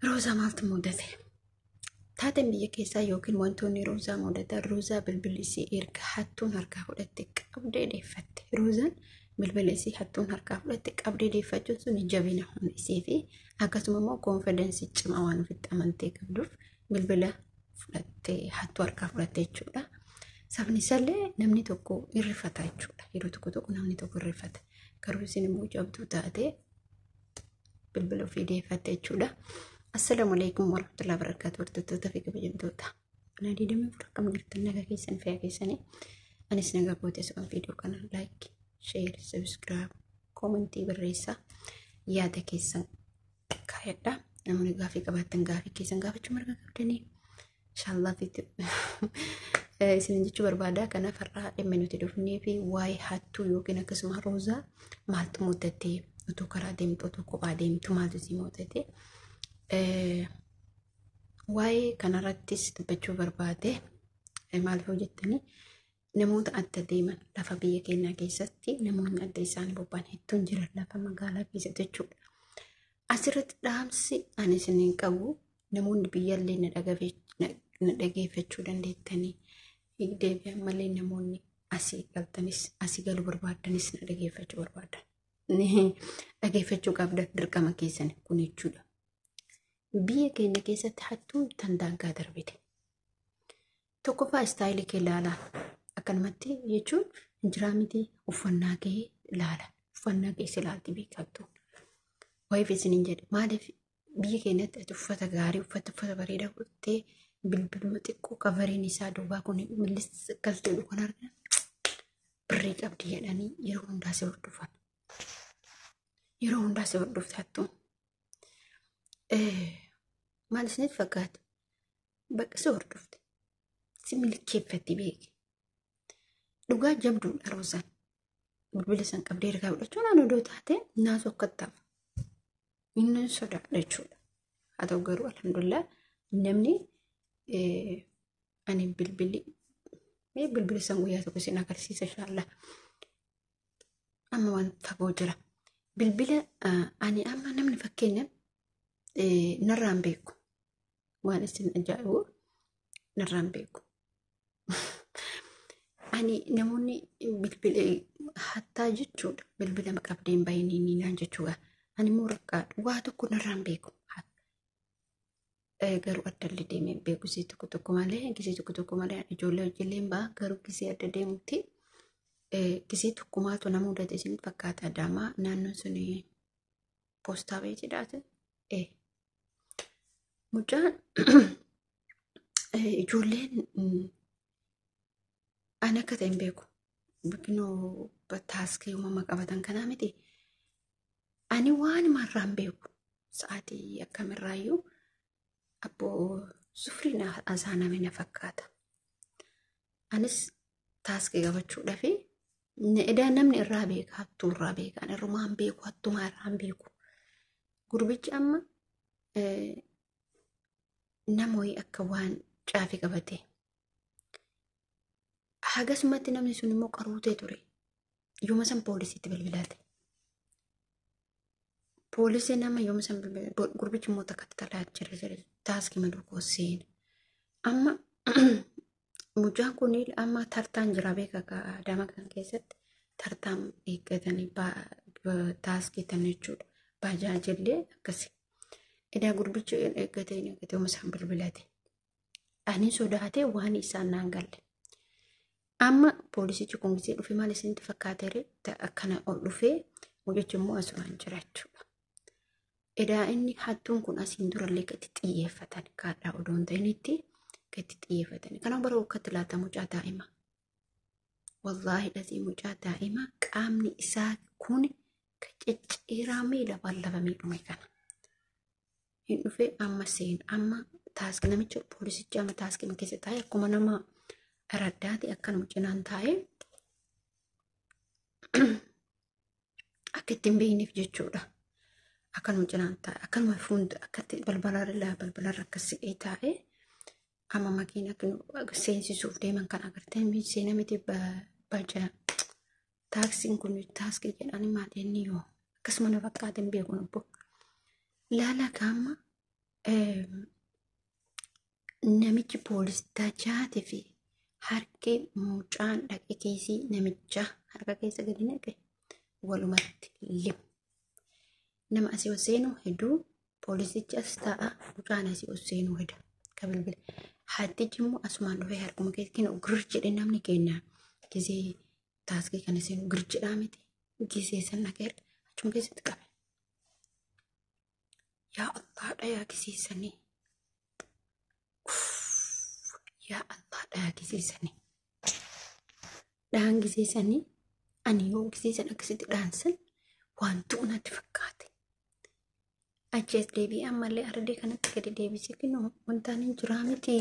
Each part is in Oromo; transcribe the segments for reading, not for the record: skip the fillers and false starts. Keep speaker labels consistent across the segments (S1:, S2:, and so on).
S1: روزا مالت مودته تاتن بيا كيسا يوكين وانتوني روزا مودته روزا بالبليسي إيرك حتون هركا فلتك أبدي دي فت روزا بالبليسي حتون هركا فلتك أبدي دي فتو سوني جابينا هون إسيفي أكاسو مو كونفيدنسي تشمعوان في التمنتي كبدوف بالبلا فلتي حتو هركا فلتي تشولا sabni sallee namni tokko irrifata jechuudha. Yeroo tokko namni tokko irrifata. Garuu isin immoo jabduu taate bilbila ofii deeffatte jechuudha. Assalaamu alaikum warahmatullahi wabarakatuh. Hordoftoota fi kabajamtoota. Ana diidamee fura akkam jirtan nagaa keessan fayyaa keessanii. Anis nagaa kootee so'an viidiyoo kana like, share, subscribe, commentii barreessaa yaada keessan kaayadha. Namoonni gaafii qabaattan gaafii keessan gaafachuu marga qabdanii. Inshallah isin jechuu barbaada kana farraa dhimma nuti dhufnee fi waa'ee hattuu yookiin akkasuma roozaa maaltu mudattee utuu karaa deemtu utuu kophaa deemtu maaltu si mudate waa'ee kanarrattis dubbachuu barbaade maal jettanii namoota adda deeman lafa biyya keenyaa keessatti namoonni adda isaanii bobba'an hedduun jiran lafa magaalaa keessatti jechuudha. Asirratti dhaamsi ani isiniin qabu namoonni biyyallee na dhageeffachuu dandeettanii deebi'an malee namoonni asii galtanis asii galuu barbaadanis na dhageeffachuu barbaadan. Dhageeffachuu qabda dirqama keessan kun jechuudha. Biyya keenya keessatti hattuun tan daangaa darbite. Tokkoffaa istaayilii kee ilaalaa akkanumatti jechuun jiraa miti uffannaa kee ilaala. Uffannaa kee ilaalti beekattu. Waa'ee isiniin jedhe maaliif biyya keenyatti ati uffata gaarii uffata bareedaa godhattee bilbiluma xiqqoo kavariin isaa duubaa kun millis galtee dhugan argina. Birrii qabdi jedhanii yeroo hundaa si hordofan. Yeroo hundaa si hordofte hattuun. Maal isinitti fakkaata? Bakka si hordofte. Si milkeeffatti beeki. Dhugaa jabduudha roozaan. Bilbila san qabdee ergaa fudhachuun aan odoo taate naasoo akka ta'a. Inni sodaadha jechuudha. Haa ta'u garuu alhamdulillah namni ani bilbila san guyyaa tokko isin agarsiisa inshallah. Amma waan fagoo jira. Bilbila ani amma namni fakkeenya narraan beeku. Waan isin ajaa'ibu narraan beeku. Ani namoonni bilbila hattaa jechuudha. Bilbila qabdeen baay'inni naan jechuudha. Ani immoo rakkaadha. Waa tokko narraan beeku. Garuu addallee deemee beeku gisee tokko malee gisee tokko malee ijoollee wajjilleen ba'a garuu gisee adda deemutti gisee tokkumaatu nama mudate isinitti fakkaata Adaamaa naannoon sun poostaa beeksidaati. Mucaan ijoolleen ani akka ta'e hin beeku biqinoo taaskii uumama qabatan kanaa miti. Ani waan marraan beeku sa'aatii akkamirraayyuu abboo sufriin asaaname na fakkaata. Anis taaskii qabachuudha fi edaa namni irraa beeka hattuu irraa beeka. Ani irrumaan beeku hattumaa irraan beeku. Gurbichi amma namoonni akka waan caafii qabate. Hagasumatti namni sun immoo qaruutee ture. Yooma san poolisiitti bilbilaate. Poolisii nama yooma san gurbichi immoo takka talaa jira taaskii maduu seen. Amma mucaan kun amma tartaan jira beeka Adaamaa kan keessatti tartaan eeggatanii taaskii tan jechuudha. Bajaajillee akkasi. Edaa gurbichi eeggatee yooma san bilbilaate. Ani sodaatee waan isaan naan galle. Amma poolisichi kun gisee dhufee maal isinitti fakkaatere akkana ol dhufee mucichi immoo asumaan jira jechuudha. Edaa inni hattuun kun asiin durallee gatti xiyyeeffatan kaadhaa odoon ta'initti gatti xiyyeeffatan. Kana bara wakkatti laata mucaa daa'ima. Wallaahi dhasii mucaa daa'ima qaamni isaa kun cicciiraa miila ballafamee dhume kana. Hin dhufee amma seen amma taaskii namicha poolisichi amma taaskii keessa taa'e akkuma nama raddaati akkanuma cinaan taa'ee akka ittiin beekneef jechuudha. Akkanuma cinaan taa'e akkanuma fuuldura akkatti balbalarra akkasii taa'ee amma makiina seensisuuf deeman kan agartee seena miti baja taaksiin kun taaskii jedhanii maal inni yoo akkasuma na fakkaateen beeku nubbo laala gaama namichi poolistaa jaati fi harki mucaan dhaqe keessi namicha harka keessa gadi naqe walumatti lim. Nama asii ol seenu hedduu poolisichi as taa'a mucaan asii ol seenu heda kabilbile. Haatichi immoo asumaan dhufee harkuma keessa kennu gir jedhe namni keenya gisee taaskii kana seenu gir jedhaa miti gisee san dhaqee achuma keessatti qabe. Yaa Allah dhayaa gisiisanii. Yaa Allah dhayaa gisiisanii. Dhaan gisiisanii ani yoo gisiisan akkasitti dhaansan wantu natti fakkaate. Achi deebii ammallee ardii kanatti gadi deebisee kennu wantaan hin jiraa miti.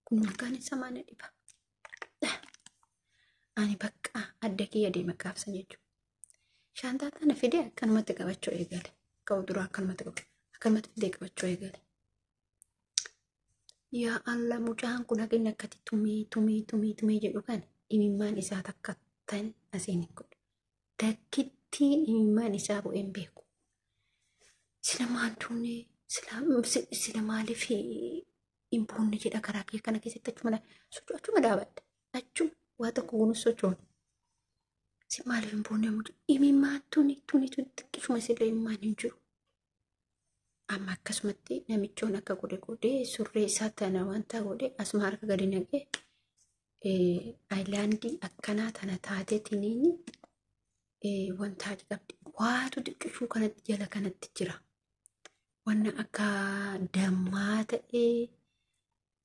S1: Kun maqaan isa maana dhiba. Ani bakka adda kiyya deema qaabsan jechuudha. Shaantaa tana fidee akkanumatti qabachuu eegale. Ka'u dura akkanumatti fidee qabachuu eegale. Yaa Allah mucaan kun haqinni akkati tumee jedhu kan imimmaan isaa takka tan asiin godhu. Dakkittiin imimmaan isaa bu'een beeku. Sila maantuunni sila maaliif hin buunne jedha karaa kee kana keessatti achuma dhaabadha. Achuma waa tokko kunuun sochoon. Si maaliif hin buunne mucaa imimmaan tuni xiqqishuma sila imimmaan hin jiru. Amma akkasumatti namichoon akka godhe surree isaa tana wanta godhe asuma harka gadi naqee aayilaandii akkanaa tana taateetiniin wanta qabdi. Waatu xiqqishuu kanatti jala kanatti jira. Wanna akka dammaa ta'ee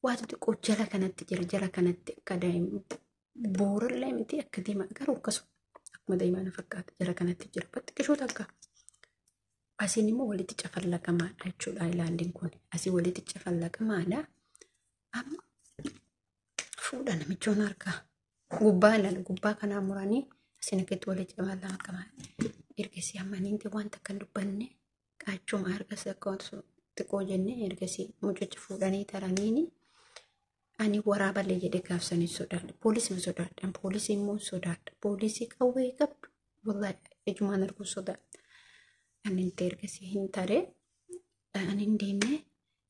S1: waatu xiqqoo jala kanatti jira. Jala kanatti akka boorallee miti akka diimaa garuu akkasuma akkuma diimaa fakkaata jala kanatti jira. Xiqqishuu takka. Asiin immoo walitti cafallaqamaadha jechuudha aayilaandiin kun. Asii walitti cafallaqamaadha. Amma fuudha namichoon harkaa. Gubbaa kanaa muranii asiin akkatti walitti cafallaqamaadha. Ergasii ammaniinti wanta kan dubbanne qaachuma harka xiqqoo jennee ergasii mucicha fuudhanii taraniini ani waraaballee jedhee gaafsanii sodaadha. Poolisii sodaadha. Poolisii immoo sodaadha. Poolisii qawwee qabdu wallaahi ijumaan arguu sodaadha. Ani ergasii hin taree ani hin deemne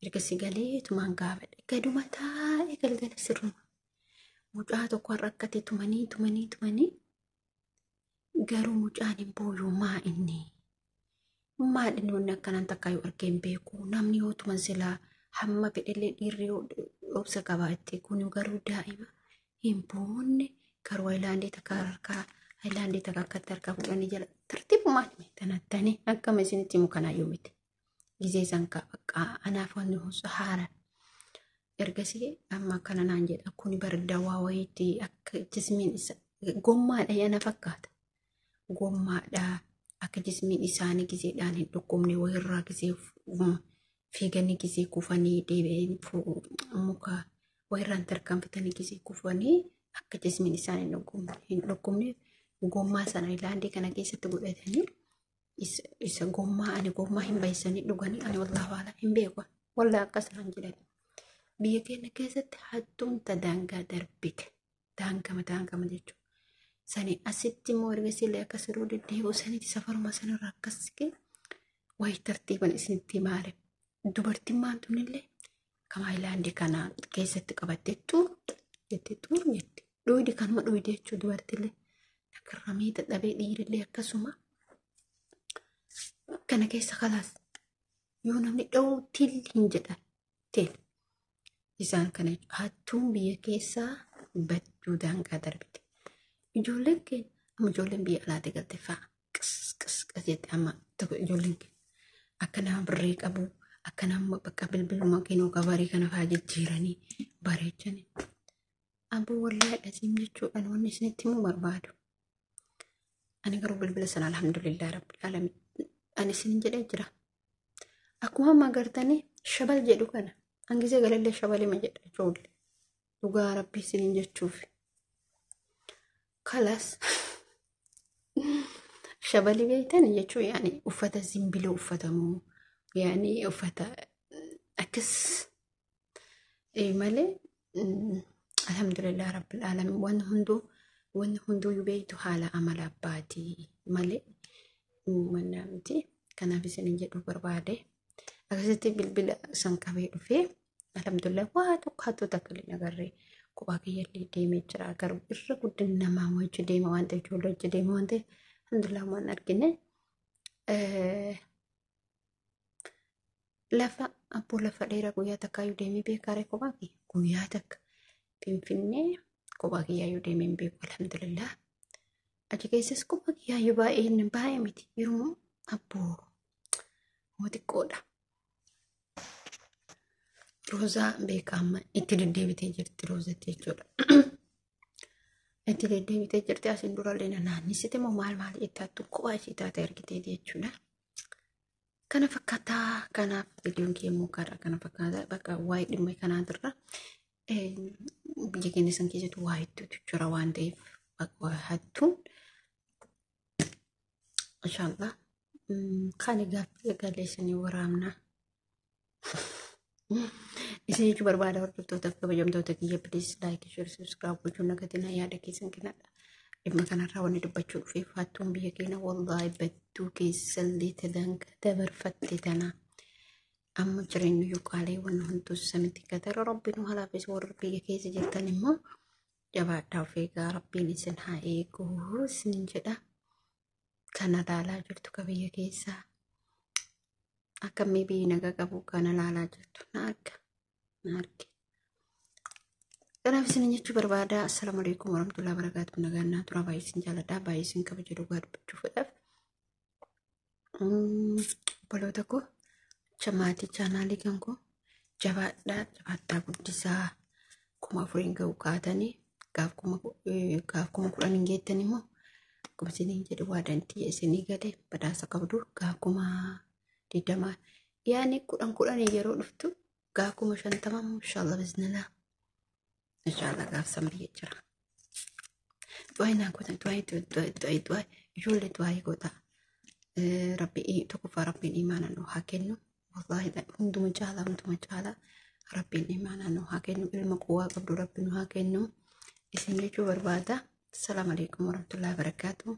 S1: ergasii galee tumaan gaafadhe gaduma taa'ee galgala sirruma mucaa tokko rakkate tumanii garuu mucaan hin booyuu maa'inni wanni akkanaan takkaa yoo argeen beeku namni yoo tuman silaa hamma fedhellee dhiirri obsa qabaatte kun garuu daa'ima hin boonne garuu aayilaandii takka harkaa aayilaandii takka akkatti harkaa fuudhanii jala tartiibumaan tanattanii akkama isinitti himu kanaa yoo miti. Gizee sankaa bakka anaaf wanni hosu haara. Ergasii amma akkana naan jedha kuni bardawaa wayiitti akka jismiin isa gommaadha yana fakkaata. Gommaadha akka jismiin isaanii gizeedhaan hin dhukkubne wayirraa gizee fiiganii gizee kufanii deebi'een muka wayirraan tarkaanfatanii gizee kufanii akka jismiin isaanii hin dhukkubne gommaa sana aayilaandii kana keessatti godhatanii isa gommaa ani gommaa hin baay'isanii dhuganii ani wallaahi waala hin beeku wallaahi akkas naan jedhan. Biyya keenya keessatti hattuun daangaa darbite daangama jechuudha. Sani asitti immoo ergasiillee akkas yeroo deddeebi'u sanitti safaruma sanarraa akkas wayii tartiiban isinitti maale. Dubartiin maantuunillee kama aayilaandii kana keessatti qabattee xuur jette. Dhoydi kanuma dhoyde jechuudha dubartiillee. Karramii dadhabee dhiirillee akkasuma kana keessa kalaas yoo namni dhawuutiin hin jedhan ta'e isaan kana hattuun biyya keessaa badduu daangaa darbite. Ijoolleen keenya amma ijoolleen biyya alaatti galte fa'a qis jette amma tokko ijoolleen keenya akka nama birree qabu akka nama bakka bilbiluma keenuu gabarii kana fa'aa jijjiiranii bareechanii. Abbo wallaahi dhasiim jechuudhaan wanni isinitti himuu barbaadu. Ani garuu bilbila sana alhamdulillah rabbil alamin ani isin jedhee jira. Akkuma amma agartanii shabal jedhu kana hangisee galallee shabalima jedha ijoollee dhugaa rabbii isin jechuuf. Kalas shabali beektan jechuun yaani uffata zimbiloo uffatamu yaani uffata akkas malee alhamdulillah rabbil alamin wanni hunduu yubeetu haala amala abbaatii malee mannaa miti. Kanaaf isin jedhu barbaade Akkasitti bilbila san qabee dhufee alhamdulillah waa tokko hattuu takka illee agarree kophaa kiyyallee deemee jira. Garuu irra guddin namaa wajji deema waan ta'eef ijoollee wajji deema waan ta'eef alhamdulillah waan argine. Lafa abboo lafa dheeraa guyyaa takkaayyuu deemee beekaree kophaa kiyya guyyaa takka Finfinnee kophaa kiyyaayyuu deemee beeku alhamdulillah. Achi keessas kophaa kiyyaayyuu baay'ee miti yeroo abboo mootiqqoodha. Roozaa beekama itti deddeebitee jirti roozatti jechuudha. Itti deddeebitee jirti asiin durallee naannessite moo maal itti hattu kophaa ishee taate argitee jechuudha. Kana fakkaataa kanaaf viidiyoon kee immoo kana fakkaataa bakka waa'ee dhimma kanaatirra biyya keenya san keessatti waa hedduutu jira waan ta'eef bakka hattuun inshallah kan gaaffii galeessanii waraabna. Isin jechuun barbaada hordoftoota fi kabajamtoota kiyya please like share subscribe gochuun nagatina yaada keessan kennadha. Dhimma kanarraa wanni dubbachuu dhufeef hattuun biyya keenya wallahi badduu keessallee dabarfatte tana. Amma jireenya yuqaalee waan hunduus samitti gatara rabbiin halaafis warra biyya keessa jirtan immoo jabaadhaa of eegaa rabbiin isin haa eegu isin jedha. Kana laalaa jirtu ka biyya keessaa. Akkamii biyyi nagaa qabu kana laalaa jirtu na arge. Kanaaf isin jechuu barbaada. Assalaamu alaykum warahmatullahi wabarakatuh. Nagaan tura baay'ee isin jaalladha. Baay'ee isin kabaja dhugaa dubbachuudhaaf. Boloota koo chamaatii chaanaalii kan koo jabaadhaa guddisaa 4,000 ga'u kaatanii gaaf 10,000 geettanii immoo akkuma isiniin jedhu waadantii isinii galee badhaasa qabdu gaaf 20,000 yaani 10,000 yeroo dhuftu gaaf 50,000 inshallah biznillah. Inshallah gaaf samrii jira. Du'aa naan goota du'aa ijoollee du'aa goota. Rabbi tokkoffaa rabbiin imaana nu haa kennu. Wallahi hunduma caalaa rabbiin imaana nu haa kennu. Ilma quwaa qabdu rabbi nu haa kennu. Isin jechuu barbaada. Assalamu alaykum warahmatullahi wabarakatuh.